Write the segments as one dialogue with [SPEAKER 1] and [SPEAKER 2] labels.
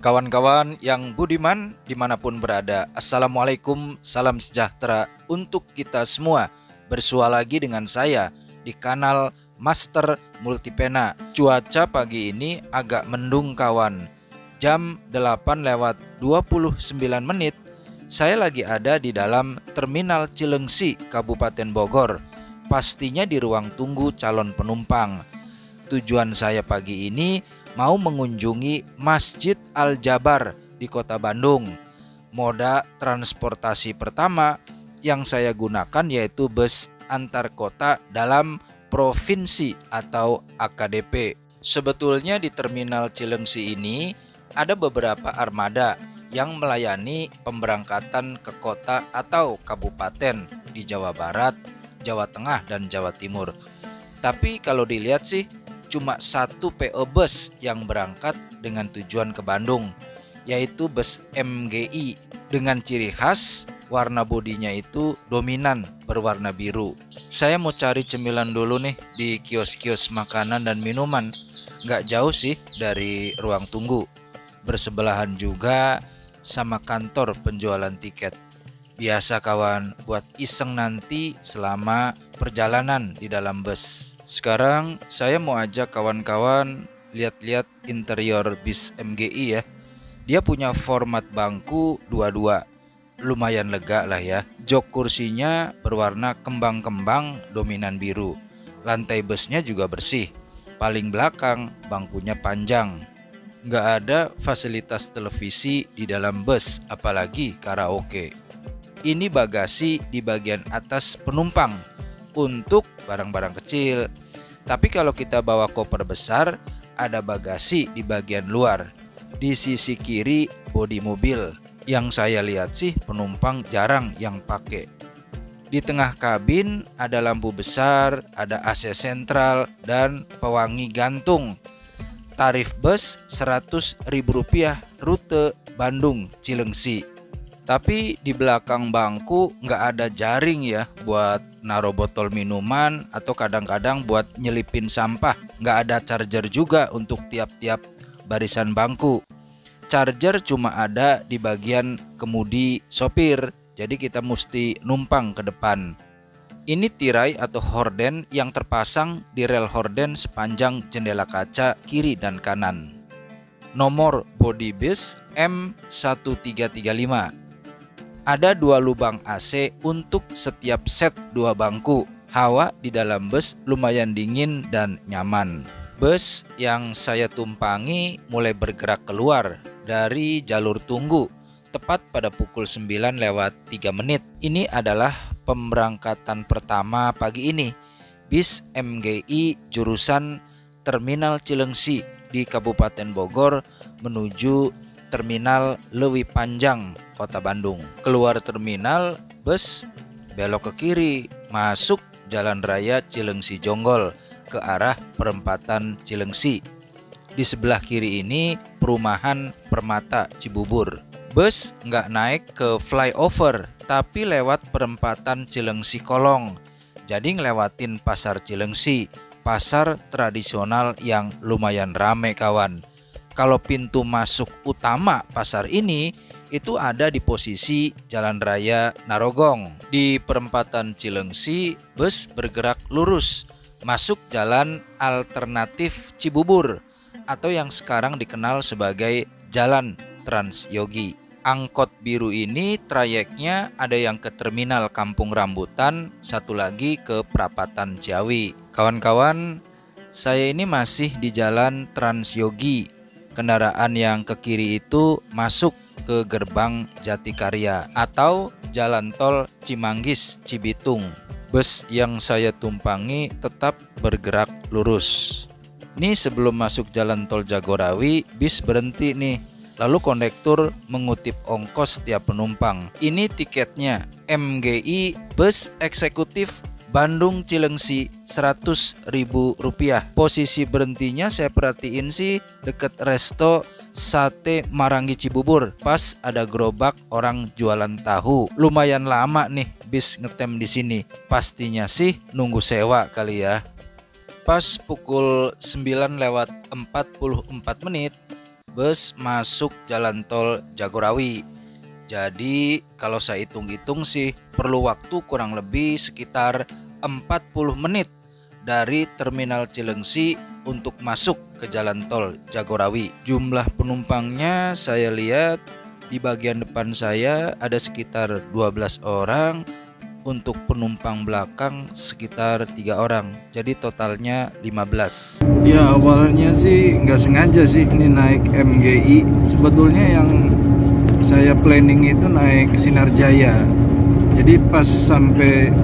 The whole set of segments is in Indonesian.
[SPEAKER 1] Kawan-kawan yang budiman dimanapun berada, Assalamualaikum, salam sejahtera untuk kita semua. Bersua lagi dengan saya di kanal Master Multipena. Cuaca pagi ini agak mendung kawan. Jam 8:29, saya lagi ada di dalam Terminal Cilengsi, Kabupaten Bogor. Pastinya di ruang tunggu calon penumpang. Tujuan saya pagi ini mau mengunjungi Masjid Al-Jabar di Kota Bandung. Moda transportasi pertama yang saya gunakan yaitu bus antar kota dalam provinsi atau AKDP. Sebetulnya di Terminal Cilengsi ini ada beberapa armada yang melayani pemberangkatan ke kota atau kabupaten di Jawa Barat, Jawa Tengah, dan Jawa Timur. Tapi kalau dilihat sih cuma satu PO bus yang berangkat dengan tujuan ke Bandung, yaitu bus MGI dengan ciri khas warna bodinya itu dominan berwarna biru. Saya mau cari cemilan dulu nih di kios-kios makanan dan minuman. Nggak jauh sih dari ruang tunggu, bersebelahan juga sama kantor penjualan tiket. Biasa kawan, buat iseng nanti selama perjalanan di dalam bus. Sekarang saya mau ajak kawan-kawan lihat-lihat interior bis MGI ya. Dia punya format bangku dua-dua, lumayan lega lah ya. Jok kursinya berwarna kembang-kembang dominan biru. Lantai busnya juga bersih. Paling belakang bangkunya panjang. Nggak ada fasilitas televisi di dalam bus, apalagi karaoke. Ini bagasi di bagian atas penumpang untuk barang-barang kecil. Tapi kalau kita bawa koper besar, ada bagasi di bagian luar. Di sisi kiri bodi mobil. Yang saya lihat sih penumpang jarang yang pakai. Di tengah kabin ada lampu besar, ada AC sentral, dan pewangi gantung. Tarif bus Rp100.000 rute Bandung Cilengsi. Tapi di belakang bangku nggak ada jaring ya buat naruh botol minuman atau kadang-kadang buat nyelipin sampah. Nggak ada charger juga untuk tiap-tiap barisan bangku. Charger cuma ada di bagian kemudi sopir, jadi kita mesti numpang ke depan. Ini tirai atau horden yang terpasang di rel horden sepanjang jendela kaca kiri dan kanan. Nomor bodi bis M1335. Ada 2 lubang AC untuk setiap set 2 bangku. Hawa di dalam bus lumayan dingin dan nyaman. Bus yang saya tumpangi mulai bergerak keluar dari jalur tunggu tepat pada pukul 9:03. Ini adalah pemberangkatan pertama pagi ini. Bis MGI jurusan Terminal Cilengsi di Kabupaten Bogor menuju Terminal Leuwi Panjang, Kota Bandung. Keluar terminal, bus belok ke kiri, masuk Jalan Raya Cilengsi Jonggol ke arah perempatan Cilengsi. Di sebelah kiri ini perumahan Permata Cibubur. Bus nggak naik ke flyover, tapi lewat perempatan Cilengsi Kolong. Jadi ngelewatin pasar Cilengsi, pasar tradisional yang lumayan rame kawan. Kalau pintu masuk utama pasar ini itu ada di posisi Jalan Raya Narogong. Di perempatan Cilengsi, bus bergerak lurus masuk Jalan Alternatif Cibubur atau yang sekarang dikenal sebagai Jalan Trans Yogi. Angkot biru ini trayeknya ada yang ke Terminal Kampung Rambutan, satu lagi ke Prapatan Ciawi. Kawan-kawan, saya ini masih di Jalan Trans Yogi. Kendaraan yang ke kiri itu masuk ke gerbang Jatikarya atau Jalan Tol Cimanggis Cibitung. Bus yang saya tumpangi tetap bergerak lurus. Ini sebelum masuk Jalan Tol Jagorawi, bis berhenti nih. Lalu kondektur mengutip ongkos tiap penumpang. Ini tiketnya MGI bus eksekutif Bandung Cilengsi Rp100.000. Posisi berhentinya saya perhatiin sih deket resto sate Marangi Cibubur. Pas ada gerobak orang jualan tahu. Lumayan lama nih bis ngetem di sini. Pastinya sih nunggu sewa kali ya. Pas pukul 9:44, bus masuk jalan tol Jagorawi. Jadi kalau saya hitung-hitung sih perlu waktu kurang lebih sekitar 40 menit dari terminal Cilengsi untuk masuk ke jalan tol Jagorawi. Jumlah penumpangnya saya lihat di bagian depan saya ada sekitar 12 orang. Untuk penumpang belakang sekitar 3 orang. Jadi totalnya 15.
[SPEAKER 2] Ya awalnya sih nggak sengaja sih ini naik MGI. Sebetulnya yang saya planning itu naik Sinar Jaya. Jadi pas sampai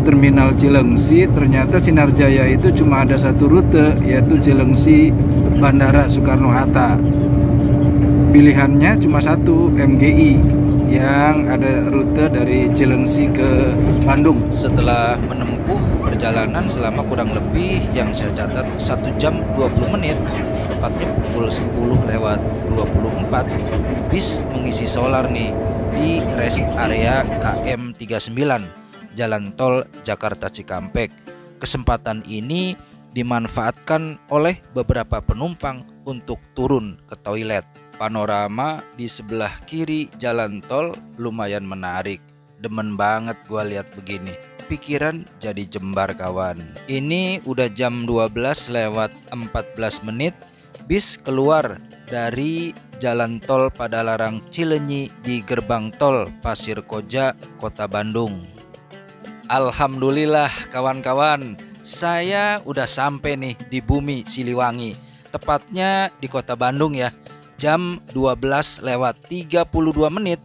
[SPEAKER 2] terminal Cilengsi, ternyata Sinar Jaya itu cuma ada satu rute, yaitu Cilengsi Bandara Soekarno-Hatta. Pilihannya cuma satu, MGI, yang ada rute dari Cilengsi ke Bandung.
[SPEAKER 1] Setelah menempuh perjalanan selama kurang lebih yang saya catat 1 jam 20 menit, tepatnya pukul 10:24, bis mengisi solar nih di rest area KM 39 Jalan Tol Jakarta Cikampek. Kesempatan ini dimanfaatkan oleh beberapa penumpang untuk turun ke toilet. Panorama di sebelah kiri jalan tol lumayan menarik. Demen banget gua lihat begini. Pikiran jadi jembar kawan. Ini udah jam 12:14 menit. Bis keluar dari jalan tol Padalarang Cileunyi di gerbang tol Pasir Koja, Kota Bandung. Alhamdulillah kawan-kawan, saya udah sampai nih di bumi Siliwangi. Tepatnya di Kota Bandung ya. Jam 12:32 menit,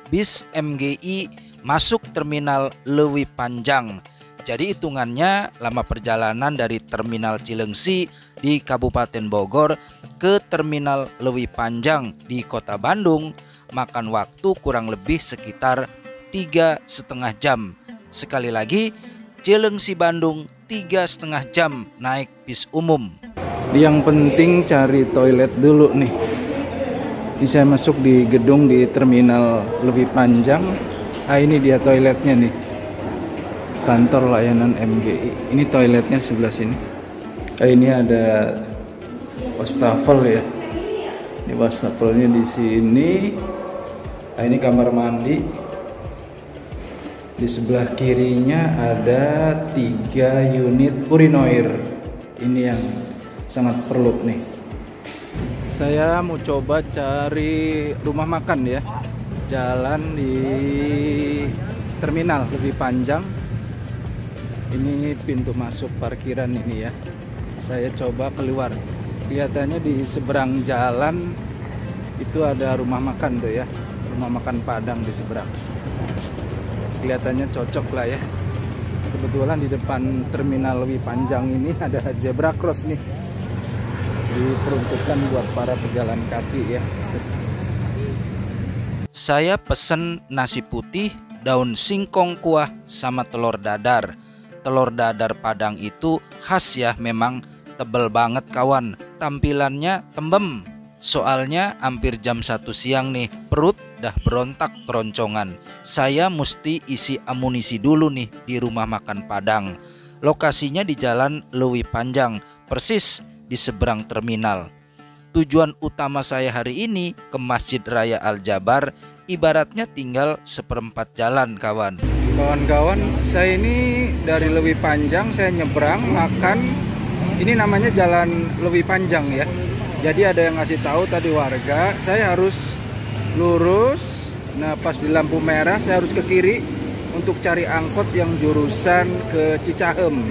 [SPEAKER 1] bis MGI masuk terminal Leuwi Panjang. Jadi hitungannya lama perjalanan dari terminal Cilengsi di Kabupaten Bogor ke terminal Leuwi Panjang di Kota Bandung makan waktu kurang lebih sekitar 3,5 jam. Sekali lagi, Cilengsi Bandung 3,5 jam naik bis umum.
[SPEAKER 2] Yang penting cari toilet dulu nih. Ini saya masuk di gedung di terminal Leuwi Panjang. Ini dia toiletnya nih. Kantor layanan MGI. Ini toiletnya sebelah sini. Ini ada wastafel ya. Ini wastafelnya di sini. Ini kamar mandi. Di sebelah kirinya ada 3 unit urinoir. Ini yang sangat perlu nih. Saya mau coba cari rumah makan ya. Jalan di terminal Leuwi Panjang. Ini pintu masuk parkiran ini ya. Saya coba keluar. Kelihatannya di seberang jalan itu ada rumah makan tuh ya. Rumah makan Padang di seberang. Kelihatannya cocok lah ya. Kebetulan di depan terminal Leuwi Panjang ini ada zebra cross nih. Diperuntukkan buat para pejalan kaki ya.
[SPEAKER 1] Saya pesen nasi putih, daun singkong kuah, sama telur dadar. Telur dadar Padang itu khas ya, memang tebel banget kawan. Tampilannya tembem. Soalnya hampir jam 1 siang nih, perut dah berontak keroncongan. Saya mesti isi amunisi dulu nih di rumah makan Padang. Lokasinya di Jalan Leuwi Panjang, persis di seberang terminal. Tujuan utama saya hari ini ke Masjid Raya Al-Jabar, ibaratnya tinggal 1/4 jalan kawan.
[SPEAKER 2] Kawan-kawan, saya ini dari Leuwi Panjang, saya nyebrang makan. Ini namanya Jalan Leuwi Panjang ya. Jadi ada yang ngasih tahu tadi warga, saya harus lurus. Nah pas di lampu merah saya harus ke kiri untuk cari angkot yang jurusan ke Cicahem.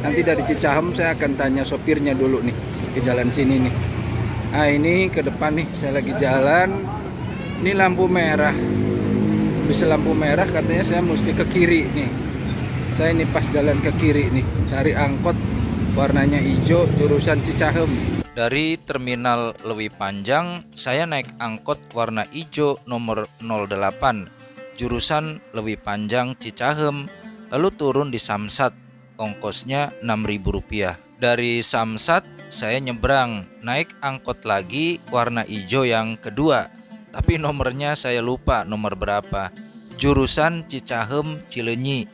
[SPEAKER 2] Nanti dari Cicahem saya akan tanya sopirnya dulu nih ke jalan sini nih. Nah ini ke depan nih saya lagi jalan. Ini lampu merah. Bisa lampu merah katanya saya mesti ke kiri nih. Saya ini pas jalan ke kiri nih, cari angkot warnanya hijau jurusan Cicahem.
[SPEAKER 1] Dari terminal Leuwi Panjang saya naik angkot warna hijau nomor 08 jurusan Leuwi Panjang Cicahem, lalu turun di Samsat. Ongkosnya Rp6.000. Dari Samsat saya nyebrang naik angkot lagi warna hijau yang kedua, tapi nomornya saya lupa nomor berapa. Jurusan Cicahem Cileunyi.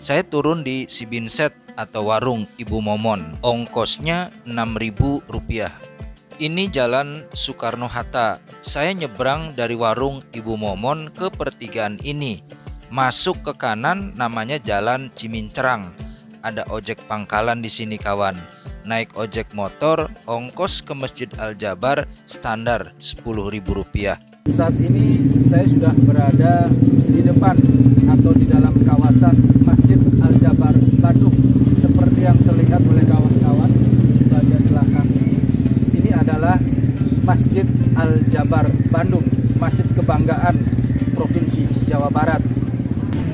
[SPEAKER 1] Saya turun di Sibinset atau warung Ibu Momon. Ongkosnya Rp6.000. Ini Jalan Soekarno-Hatta. Saya nyebrang dari warung Ibu Momon ke pertigaan ini. Masuk ke kanan namanya Jalan Cimincerang. Ada ojek pangkalan di sini kawan. Naik ojek motor, ongkos ke Masjid Al-Jabar standar Rp10.000.
[SPEAKER 2] Saat ini saya sudah berada di depan atau di dalam kawasan Masjid Al-Jabar Bandung. Seperti yang terlihat oleh kawan-kawan di bagian belakang ini adalah Masjid Al-Jabar Bandung, masjid kebanggaan Provinsi Jawa Barat.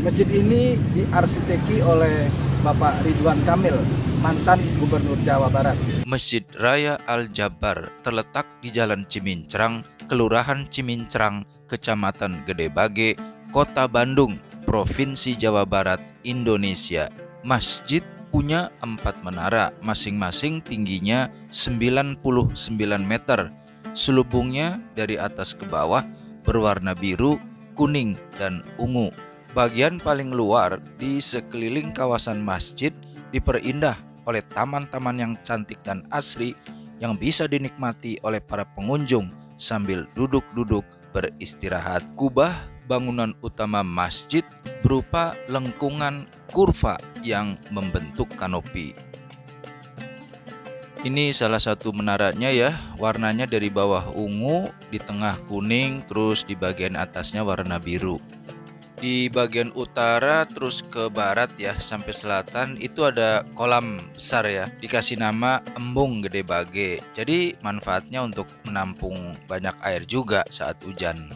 [SPEAKER 2] Masjid ini diarsiteki oleh Bapak Ridwan Kamil, mantan Gubernur Jawa Barat.
[SPEAKER 1] Masjid Raya Al-Jabar terletak di Jalan Cimincerang, Kelurahan Cimincerang, Kecamatan Gedebage, Kota Bandung, Provinsi Jawa Barat, Indonesia. Masjid punya 4 menara, masing-masing tingginya 99 meter. Selubungnya dari atas ke bawah berwarna biru, kuning, dan ungu. Bagian paling luar di sekeliling kawasan masjid diperindah oleh taman-taman yang cantik dan asri yang bisa dinikmati oleh para pengunjung sambil duduk-duduk beristirahat. Kubah bangunan utama masjid berupa lengkungan kurva yang membentuk kanopi. Ini salah satu menaranya ya, warnanya dari bawah ungu, di tengah kuning, terus di bagian atasnya warna biru. Di bagian utara terus ke barat ya sampai selatan itu ada kolam besar ya, dikasih nama Embung Gedebage. Jadi manfaatnya untuk menampung banyak air juga saat hujan.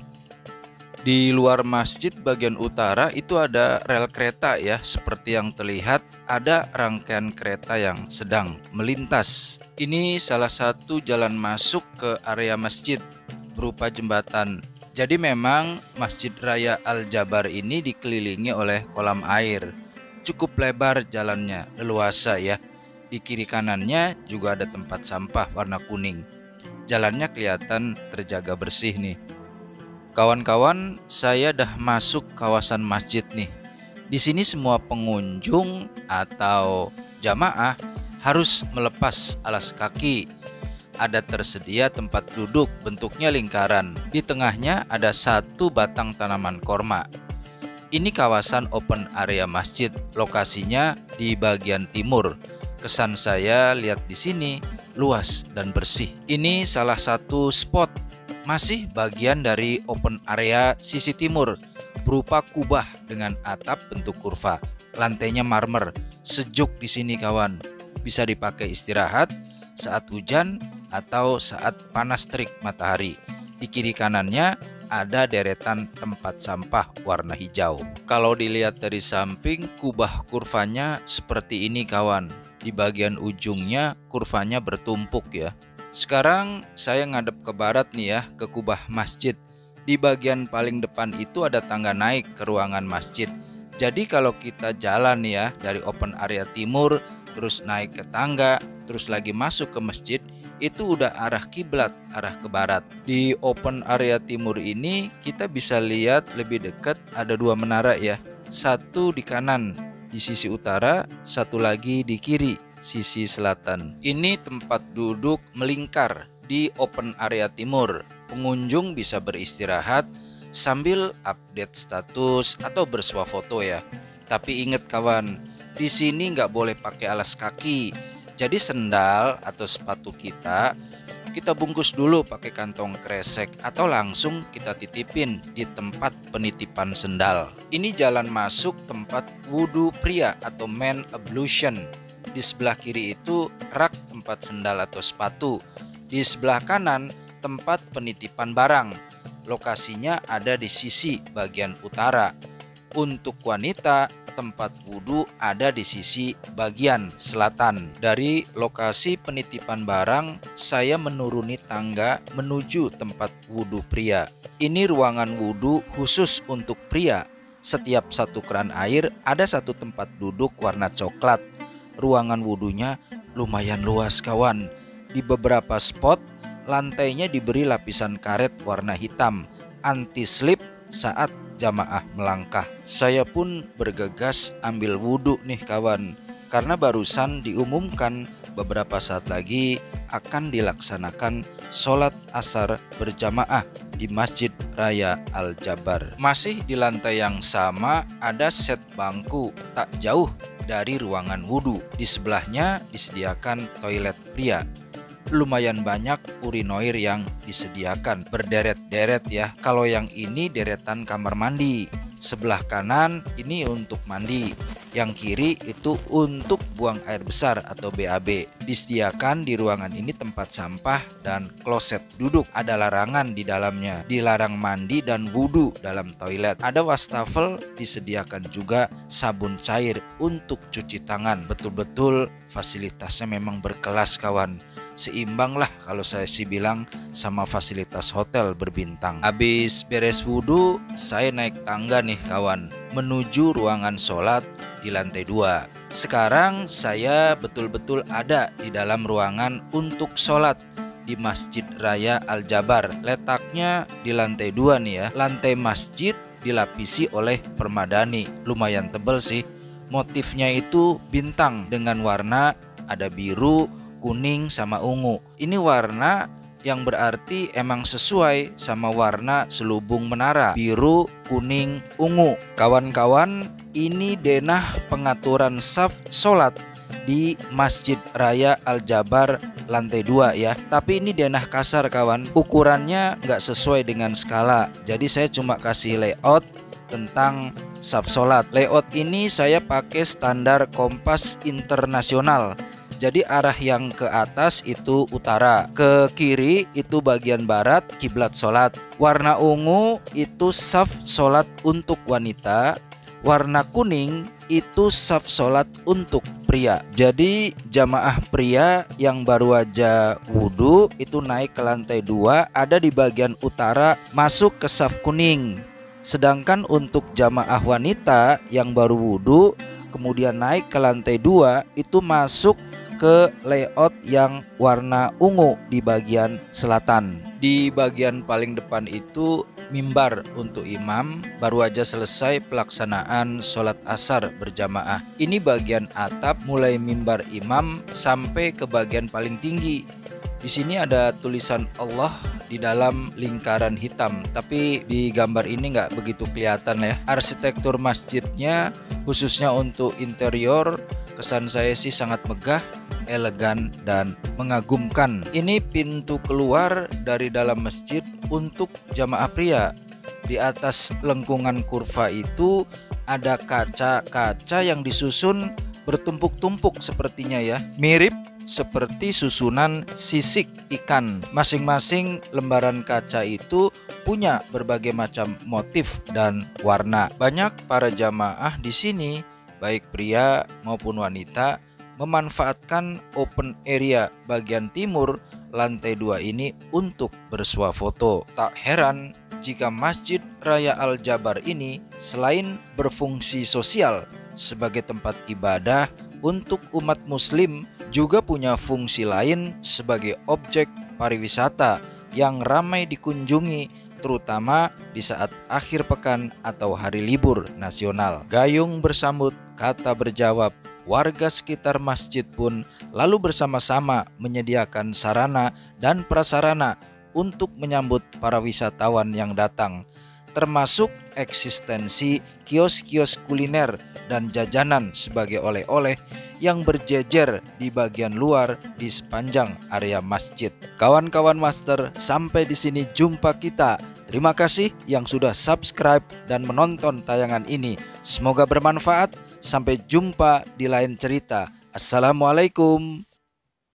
[SPEAKER 1] Di luar masjid bagian utara itu ada rel kereta ya, seperti yang terlihat ada rangkaian kereta yang sedang melintas. Ini salah satu jalan masuk ke area masjid berupa jembatan. Jadi memang Masjid Raya Al-Jabar ini dikelilingi oleh kolam air. Cukup lebar jalannya, leluasa ya. Di kiri kanannya juga ada tempat sampah warna kuning. Jalannya kelihatan terjaga bersih nih. Kawan-kawan, saya dah masuk kawasan masjid nih. Di sini semua pengunjung atau jamaah harus melepas alas kaki. Ada tersedia tempat duduk bentuknya lingkaran. Di tengahnya ada satu batang tanaman korma. Ini kawasan open area masjid. Lokasinya di bagian timur. Kesan saya lihat di sini luas dan bersih. Ini salah satu spot masih bagian dari open area sisi timur, berupa kubah dengan atap bentuk kurva. Lantainya marmer, sejuk di sini kawan. Bisa dipakai istirahat saat hujan atau saat panas terik matahari. Di kiri kanannya ada deretan tempat sampah warna hijau. Kalau dilihat dari samping, kubah kurvanya seperti ini kawan. Di bagian ujungnya kurvanya bertumpuk ya. Sekarang saya ngadep ke barat nih ya, ke kubah masjid. Di bagian paling depan itu ada tangga naik ke ruangan masjid. Jadi kalau kita jalan nih ya dari open area timur, terus naik ke tangga, terus lagi masuk ke masjid, itu udah arah kiblat, arah ke barat. Di open area timur ini kita bisa lihat lebih dekat ada 2 menara ya. Satu di kanan di sisi utara, satu lagi di kiri sisi selatan. Ini tempat duduk melingkar di open area timur. Pengunjung bisa beristirahat sambil update status atau bersuah foto ya. Tapi ingat kawan, di sini nggak boleh pakai alas kaki. Jadi sendal atau sepatu kita bungkus dulu pakai kantong kresek atau langsung kita titipin di tempat penitipan sendal. Ini jalan masuk tempat wudhu pria atau men ablution. Di sebelah kiri itu rak tempat sendal atau sepatu. Di sebelah kanan tempat penitipan barang. Lokasinya ada di sisi bagian utara. Untuk wanita, tempat wudhu ada di sisi bagian selatan. Dari lokasi penitipan barang, saya menuruni tangga menuju tempat wudhu pria. Ini ruangan wudhu khusus untuk pria. Setiap satu keran air ada satu tempat duduk warna coklat. Ruangan wudhunya lumayan luas kawan. Di beberapa spot, lantainya diberi lapisan karet warna hitam, anti-slip saat jamaah melangkah. Saya pun bergegas ambil wudhu nih kawan, karena barusan diumumkan beberapa saat lagi akan dilaksanakan sholat asar berjamaah di Masjid Raya Al-Jabar. Masih di lantai yang sama ada set bangku tak jauh dari ruangan wudhu. Di sebelahnya disediakan toilet pria. Lumayan banyak urinoir yang disediakan, berderet-deret ya. Kalau yang ini deretan kamar mandi. Sebelah kanan ini untuk mandi, yang kiri itu untuk buang air besar atau BAB. Disediakan di ruangan ini tempat sampah dan kloset duduk. Ada larangan di dalamnya, dilarang mandi dan wudhu dalam toilet. Ada wastafel, disediakan juga sabun cair untuk cuci tangan. Betul-betul fasilitasnya memang berkelas kawan. Seimbang lah kalau saya sih bilang sama fasilitas hotel berbintang. Habis beres wudhu, saya naik tangga nih kawan, menuju ruangan sholat di lantai 2. Sekarang saya betul-betul ada di dalam ruangan untuk sholat di Masjid Raya Al-Jabar. Letaknya di lantai 2 nih ya. Lantai masjid dilapisi oleh permadani, lumayan tebal sih. Motifnya itu bintang dengan warna ada biru, kuning sama ungu. Ini warna yang berarti emang sesuai sama warna selubung menara, biru, kuning, ungu. Kawan-kawan, ini denah pengaturan saf sholat di Masjid Raya Al-Jabar lantai 2 ya. Tapi ini denah kasar kawan, ukurannya nggak sesuai dengan skala. Jadi saya cuma kasih layout tentang saf sholat. Layout ini saya pakai standar Kompas Internasional. Jadi arah yang ke atas itu utara, ke kiri itu bagian barat kiblat sholat. Warna ungu itu saf sholat untuk wanita, warna kuning itu saf sholat untuk pria. Jadi jamaah pria yang baru aja wudhu itu naik ke lantai 2, ada di bagian utara masuk ke saf kuning. Sedangkan untuk jamaah wanita yang baru wudhu kemudian naik ke lantai 2 itu masuk ke layout yang warna ungu di bagian selatan. Di bagian paling depan itu mimbar untuk imam, baru aja selesai pelaksanaan sholat asar berjamaah. Ini bagian atap mulai mimbar imam sampai ke bagian paling tinggi. Di sini ada tulisan Allah di dalam lingkaran hitam, tapi di gambar ini nggak begitu kelihatan ya. Arsitektur masjidnya khususnya untuk interior, kesan saya sih sangat megah, elegan dan mengagumkan. Ini pintu keluar dari dalam masjid untuk jamaah pria. Di atas lengkungan kurva itu ada kaca-kaca yang disusun bertumpuk-tumpuk sepertinya ya. Mirip seperti susunan sisik ikan. Masing-masing lembaran kaca itu punya berbagai macam motif dan warna. Banyak para jamaah di sini, baik pria maupun wanita, memanfaatkan open area bagian timur lantai 2 ini untuk bersuah foto. Tak heran jika Masjid Raya Al-Jabar ini selain berfungsi sosial sebagai tempat ibadah untuk umat muslim, juga punya fungsi lain sebagai objek pariwisata yang ramai dikunjungi, terutama di saat akhir pekan atau hari libur nasional. Gayung bersambut, kata berjawab. Warga sekitar masjid pun lalu bersama-sama menyediakan sarana dan prasarana untuk menyambut para wisatawan yang datang, termasuk eksistensi kios-kios kuliner dan jajanan sebagai oleh-oleh yang berjejer di bagian luar di sepanjang area masjid. Kawan-kawan master, sampai di sini jumpa kita. Terima kasih yang sudah subscribe dan menonton tayangan ini. Semoga bermanfaat. Sampai jumpa di lain cerita. Assalamualaikum.